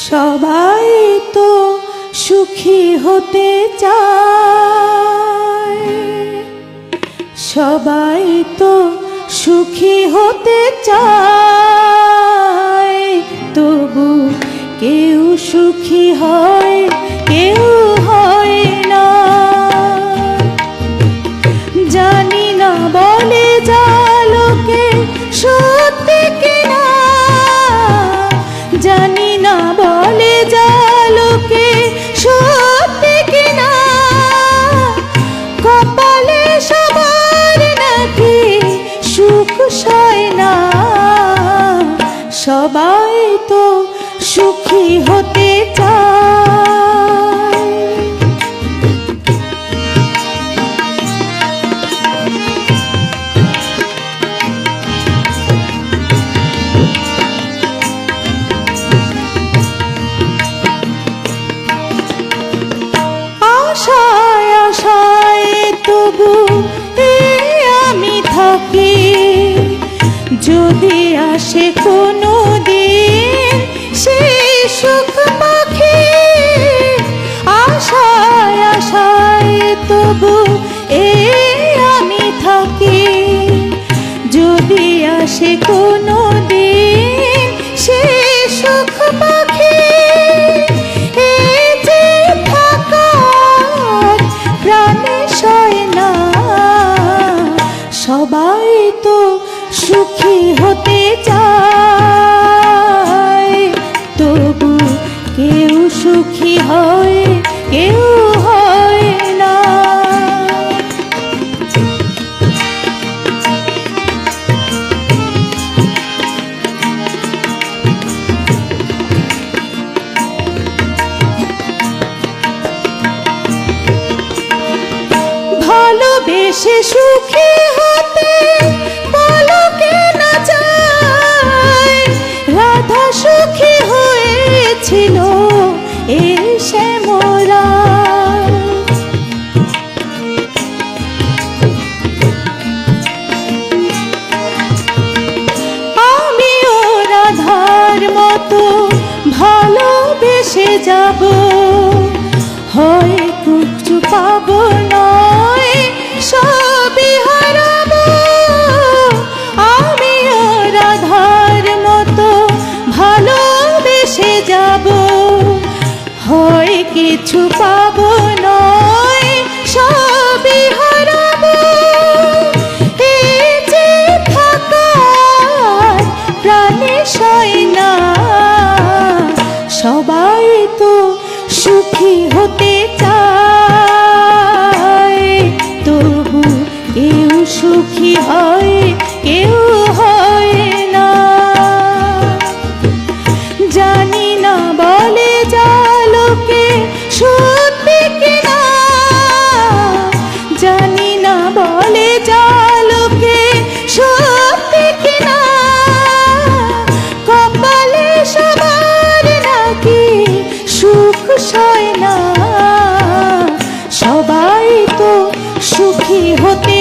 সবাই তো সুখী হতে চায়, সবাই তো সুখী হতে চায়, তবু কেউ সুখী হয়, কেউ হয় না। জানি না বলে যা লোকে সত্যি কিনা, জানি না বলে যা লোকে সত্যি কিনা, কপালে সবার নাকি সুখ সয় না। সবাই তো সুখী হতে চায়। আশায় আশায় তবু আমি থাকি, যদি আসে কোনো দিন সেই সুখ পাখি। আশায় আশায় তবু আমি থাকি, যদি আসে কোনো দিন সেই সুখ পাখি। এই যে থাকার প্রাণে সয় না, সবাই তো সুখী হতে চায়, তবু কেউ সুখী হয়, কেউ হয় না। ভালোবেসে সুখী হতে পলকে না চায়, রাধা সুখী হয়েছিল এই শ্যামরা। আমিও রাধার মতো ভালোবেসে যাব, হয় কুকচু পাবো নয় সবই হারাবো। আমিও রাধার মতো ভালোবেসে যাব, হয় কিছু পাবো নয় সবই হারাবো। এই যে থাকার প্রাণে সয় না, সবাই তো সুখী হতে চায়, তবু কেউ সুখী হয়, কেউ হয় না। জানি না বলে যা লোকে সত্যি কিনা, জানি না বলে যা লোকে সত্যি কিনা, কপালে সবার নাকি সুখ সয় না। সবাই তো সুখী হতে